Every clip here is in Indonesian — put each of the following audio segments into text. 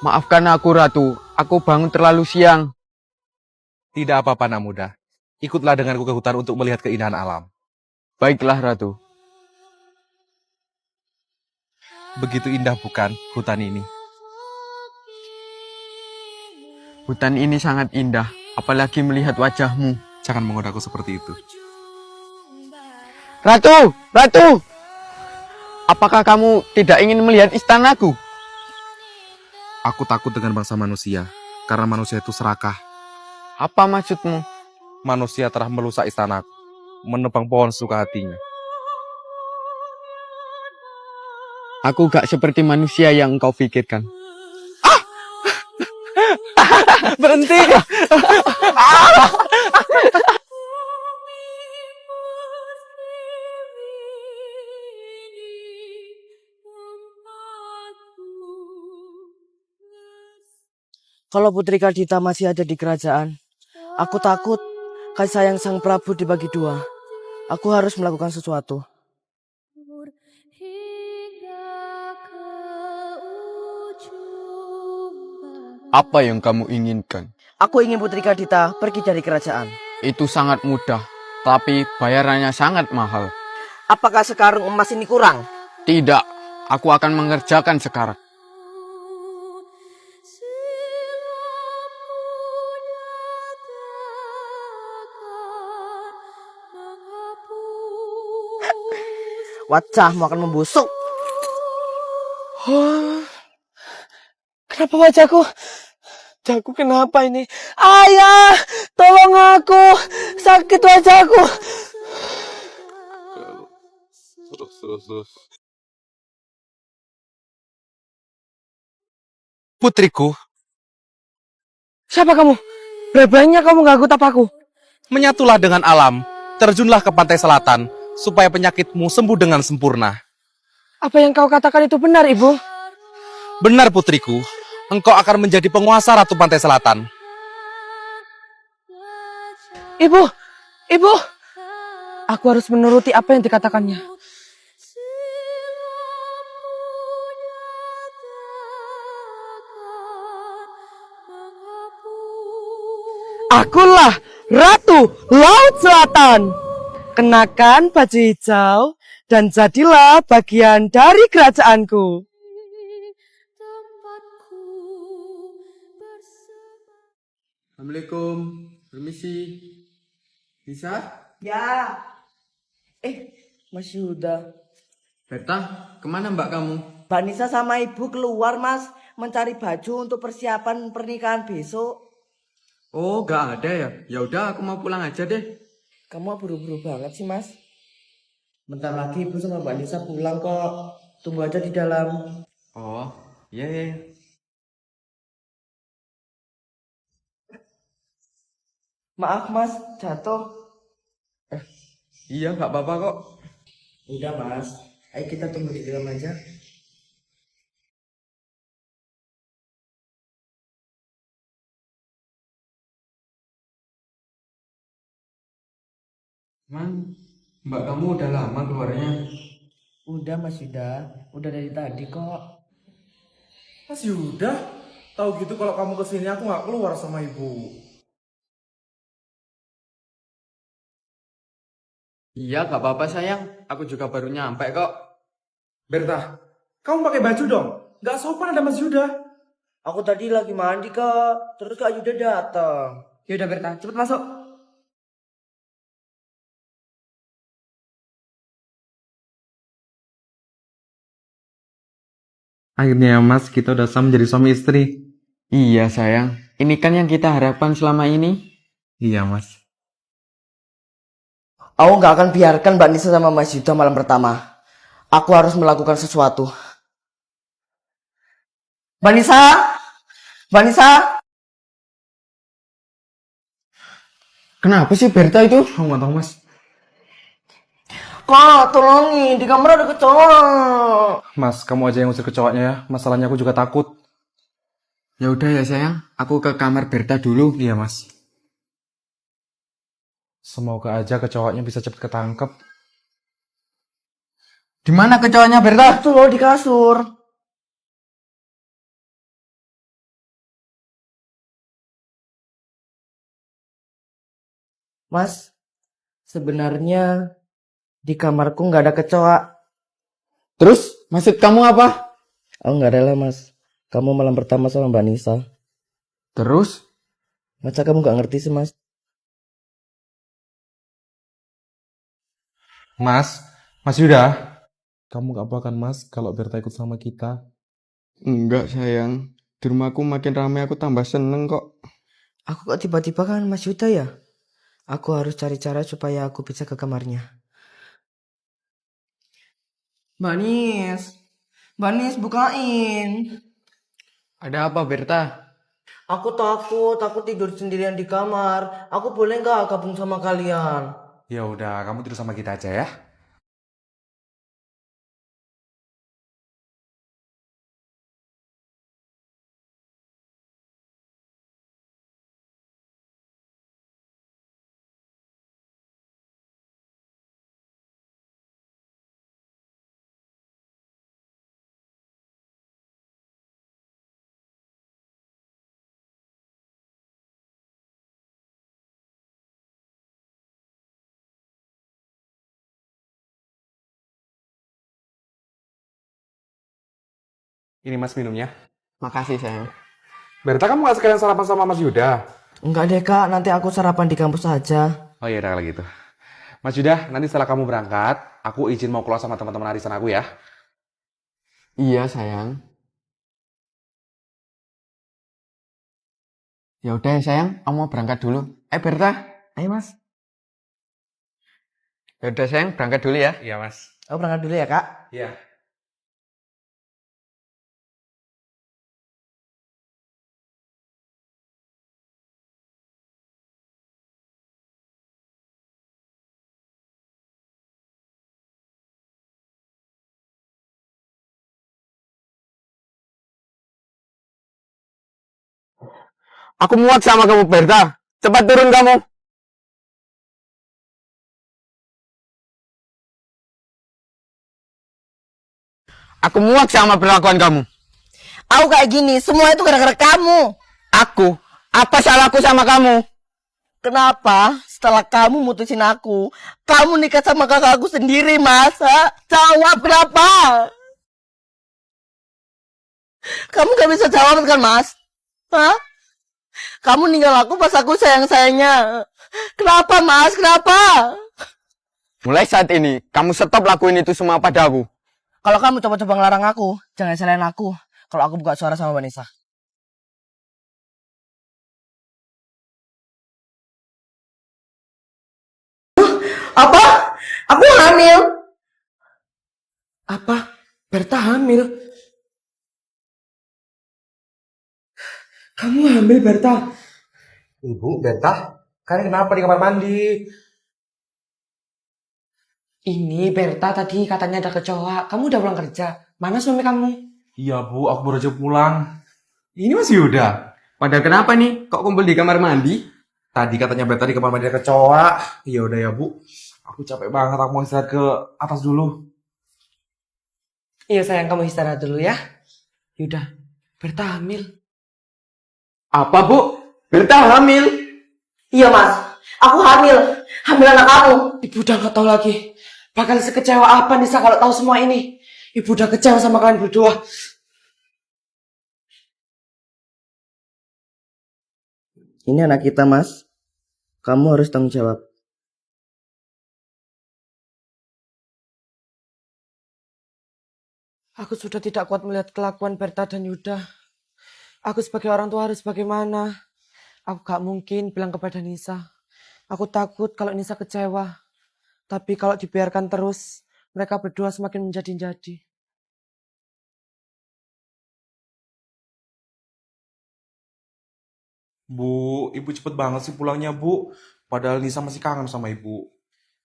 Maafkan aku, Ratu. Aku bangun terlalu siang. Tidak apa-apa, anak muda. Ikutlah denganku ke hutan untuk melihat keindahan alam. Baiklah, Ratu. Begitu indah bukan hutan ini? Hutan ini sangat indah, apalagi melihat wajahmu. Jangan menggodaku seperti itu. Ratu! Ratu! Apakah kamu tidak ingin melihat istanaku? Aku takut dengan bangsa manusia, karena manusia itu serakah. Apa maksudmu? Manusia telah merusak istanaku, menebang pohon suka hatinya. Aku gak seperti manusia yang engkau pikirkan. Berhenti! Kalau Putri Kadita masih ada di kerajaan, aku takut kasih sayang Sang Prabu dibagi dua. Aku harus melakukan sesuatu. Apa yang kamu inginkan? Aku ingin Putri Kadita pergi dari kerajaan. Itu sangat mudah, tapi bayarannya sangat mahal. Apakah sekarung emas ini kurang? Tidak, aku akan mengerjakan sekarang. Wajahmu akan membusuk. Kenapa wajahku? Wajahku kenapa ini? Ayah, tolong aku. Sakit wajahku. Terus. Putriku, Siapa kamu? Beraninya kamu ganggu tapaku. menyatulah dengan alam. Terjunlah ke pantai selatan, supaya penyakitmu sembuh dengan sempurna. Apa yang kau katakan itu benar, Ibu? Benar, putriku. Engkau akan menjadi penguasa Ratu Pantai Selatan. Ibu, Ibu. Aku harus menuruti apa yang dikatakannya. Akulah Ratu Laut Selatan. Kenakan baju hijau dan jadilah bagian dari kerajaanku. Assalamualaikum, permisi. Bisa? Ya. Mas Yuda. Berta, kemana mbak kamu? Mbak Nisa sama ibu keluar, Mas, mencari baju untuk persiapan pernikahan besok. Oh, gak ada ya? Ya udah, aku mau pulang aja deh. Kamu buru-buru banget sih, Mas. Bentar lagi ibu sama Mbak Nisa pulang kok. Tunggu aja di dalam. Oh, iya, iya. Maaf, Mas, jatuh. Iya, gak apa-apa kok. Udah, Mas. Ayo kita tunggu di dalam aja. Emang mbak kamu udah lama keluarnya? Udah, Mas Yuda. Udah dari tadi kok. Mas Yuda, tahu gitu kalau kamu kesini aku nggak keluar sama ibu. Iya, gak apa-apa sayang. Aku juga baru nyampe kok. Berta, kamu pakai baju dong. Nggak sopan ada Mas Yuda. Aku tadi lagi mandi, Kak. Terus Kak Yuda datang. Yaudah Berta, cepet masuk. Akhirnya Mas, kita udah sama menjadi suami istri. Iya sayang, ini kan yang kita harapkan selama ini. Iya Mas. Aku nggak akan biarkan Mbak Nisa sama Mas Yuda malam pertama. Aku harus melakukan sesuatu. Mbak Nisa! Mbak Nisa! Kenapa sih Berta itu? Aku nggak tahu Mas. Kak, tolongin. Di kamar ada kecoa. Mas, kamu aja yang usir kecoaknya ya. Masalahnya aku juga takut. Ya udah ya sayang, aku ke kamar Berta dulu. Iya Mas. Semoga aja kecoaknya bisa cepet ketangkep. Di mana kecoanya Berta? Itu loh di kasur. Mas, sebenarnya di kamarku nggak ada kecoa. Terus maksud kamu apa? Aku nggak rela, Mas. Kamu malam pertama sama Mbak Nisa. Terus? Masa kamu nggak ngerti sih, Mas? Mas Yuda, kamu gak apa kan mas kalau Berta ikut sama kita? Enggak sayang. Di rumahku makin ramai aku tambah seneng kok. Aku kok tiba-tiba kan Mas Yuda ya? Aku harus cari cara supaya aku bisa ke kamarnya. Mbak Nis, bukain. Ada apa Berta? Aku takut tidur sendirian di kamar. Aku boleh nggak gabung sama kalian? Ya udah, kamu tidur sama kita aja ya. Ini mas minumnya. Makasih sayang. Berta, kamu gak sekalian sarapan sama mas Yuda? Enggak deh kak, nanti aku sarapan di kampus aja. Oh iya udah kalau gitu. Mas Yuda, nanti setelah kamu berangkat, aku izin mau keluar sama teman-teman arisan aku ya. Iya sayang. Ya udah ya sayang, aku mau berangkat dulu. Berta, Ayo mas. ya udah sayang, berangkat dulu ya. Iya mas. Aku berangkat dulu ya kak. Iya. Aku muak sama kamu Berta. Cepat turun kamu. Aku muak sama perlakuan kamu. Aku kayak gini, semua itu gara-gara kamu. Aku? Apa salahku sama kamu? Kenapa setelah kamu mutusin aku, kamu nikah sama kakakku sendiri, Mas? Ha? Jawab kenapa? Kamu gak bisa jawab kan, Mas? Hah? Kamu ninggal aku pas aku sayang-sayangnya. Kenapa, Mas? Kenapa? Mulai saat ini, kamu stop lakuin itu semua padaku. Kalau kamu coba-coba ngelarang aku, jangan salahin aku. Kalau aku buka suara sama Vanessa. Apa? Aku hamil. Apa? Berta hamil? Kamu hamil, Berta? Ibu, Berta, kalian kenapa di kamar mandi? Ini Berta tadi katanya ada kecoa. Kamu udah pulang kerja. Mana suami kamu? Iya bu, aku baru aja pulang. Ini masih Yuda. Padahal kenapa nih? Kok kumpul di kamar mandi? Tadi katanya Berta di kamar mandi ada kecoa. Iya udah ya bu. Aku capek banget, aku mau istirahat ke atas dulu. Iya sayang, kamu istirahat dulu ya. Yaudah, Berta hamil. Apa bu? Berta hamil? Iya, Mas. Aku hamil. Hamil anak kamu. Ibu udah gak tahu lagi. Bakal sekecewa apa Nisa kalau tahu semua ini. Ibu udah kecewa sama kalian berdua. Ini anak kita, Mas. Kamu harus tanggung jawab. Aku sudah tidak kuat melihat kelakuan Berta dan Yuda. Aku sebagai orang tua harus bagaimana? Aku gak mungkin bilang kepada Nisa. Aku takut kalau Nisa kecewa. Tapi kalau dibiarkan terus, mereka berdua semakin menjadi-jadi. Bu, ibu cepet banget sih pulangnya bu. Padahal Nisa masih kangen sama ibu.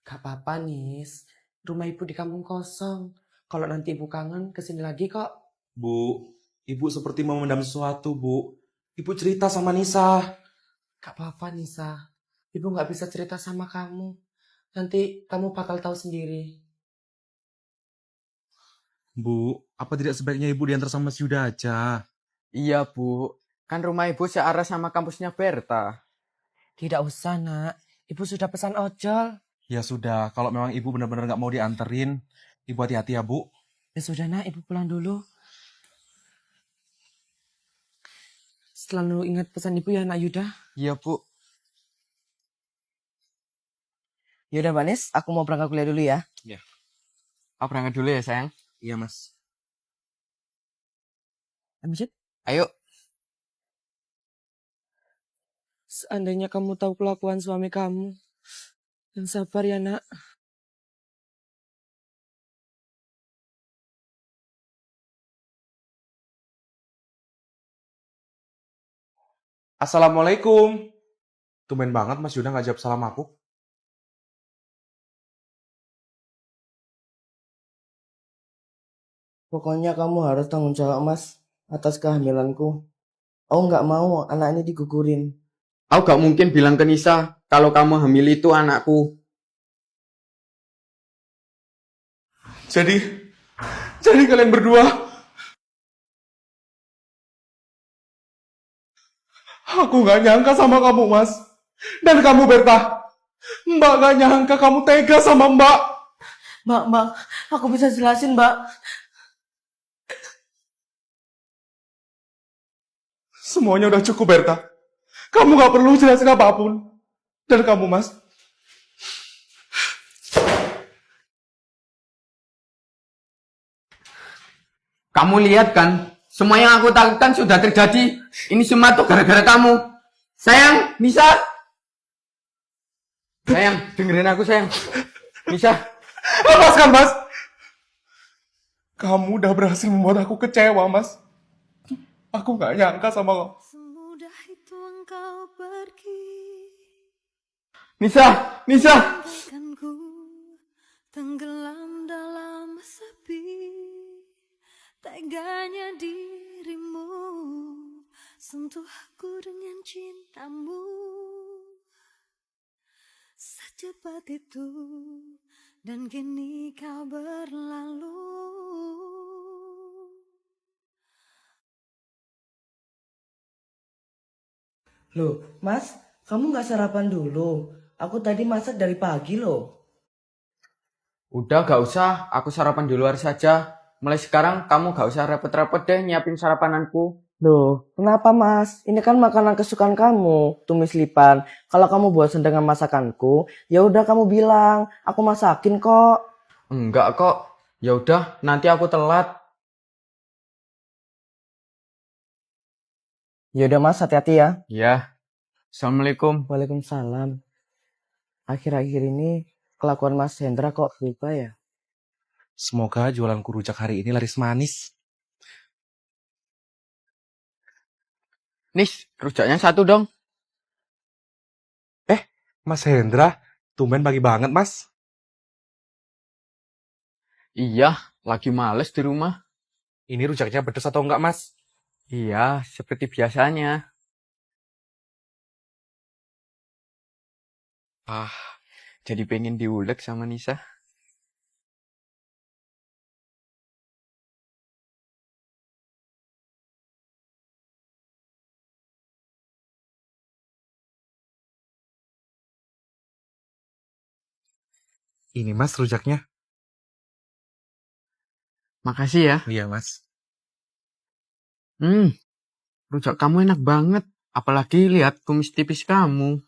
Gak apa-apa, Nis. Rumah ibu di kampung kosong. Kalau nanti ibu kangen, kesini lagi kok. Bu, ibu seperti memendam sesuatu bu. Ibu cerita sama Nisa. Gak apa-apa, Nisa. Ibu gak bisa cerita sama kamu. Nanti kamu bakal tahu sendiri. Bu, apa tidak sebaiknya ibu diantar sama si Yuda aja? Iya bu. Kan rumah ibu searah sama kampusnya Berta. Tidak usah, nak. Ibu sudah pesan ojol. Ya sudah, kalau memang ibu benar-benar nggak mau dianterin, ibu hati-hati ya bu. Ya sudah nak, ibu pulang dulu. Selalu ingat pesan ibu ya nak Yuda. Iya, Bu. Yaudah Manis, aku mau berangkat kuliah dulu ya. Aku berangkat dulu ya, sayang. Iya mas. Amjad. Ayo. Seandainya kamu tahu kelakuan suami kamu. Yang sabar ya nak. Assalamualaikum. Tumben banget Mas Yuda nggak jawab salam aku. Pokoknya kamu harus tanggung jawab Mas atas kehamilanku. Aku nggak mau anak ini digugurin. Aku gak mungkin bilang ke Nisa kalau kamu hamil itu anakku. Jadi kalian berdua. Aku nggak nyangka sama kamu, Mas. Dan kamu, Berta. Mbak nggak nyangka kamu tega sama Mbak. Mbak, aku bisa jelasin Mbak. Semuanya udah cukup, Berta. Kamu nggak perlu jelasin apapun. Dan kamu, Mas. Kamu lihat kan, semua yang aku takutkan sudah terjadi. Ini semua tuh gara-gara kamu. Sayang, Nisa. Sayang, dengerin aku sayang. Nisa. Lepaskan, Mas. Kamu udah berhasil membuat aku kecewa, Mas. Aku nggak nyangka sama kamu. Semudah itu engkau pergi, Nisa, Nisa. biarkanku tenggelam dalam sepi. Teganya dirimu sentuh aku dengan cintamu. Secepat itu dan kini kau berlalu. Loh, Mas, kamu nggak sarapan dulu? Aku tadi masak dari pagi loh. Udah gak usah, aku sarapan di luar saja. Mulai sekarang kamu gak usah repot-repot deh nyiapin sarapananku. Loh, kenapa Mas? Ini kan makanan kesukaan kamu, tumis lipan. Kalau kamu bosan dengan masakanku, ya udah kamu bilang, aku masakin kok. Enggak kok. Ya udah, nanti aku telat. Ya udah Mas, hati-hati ya. Ya. Assalamualaikum. Waalaikumsalam. Akhir-akhir ini kelakuan Mas Hendra kok berubah ya? Semoga jualanku rujak hari ini laris manis. Nis, rujaknya satu dong. Mas Hendra, tumben pagi banget, Mas. Iya, lagi males di rumah. Ini rujaknya pedes atau enggak, Mas? Iya, seperti biasanya. Jadi pengen diulek sama Nisa. Ini, Mas, rujaknya. Makasih ya. Iya, Mas. Rujak kamu enak banget. Apalagi lihat kumis tipis kamu.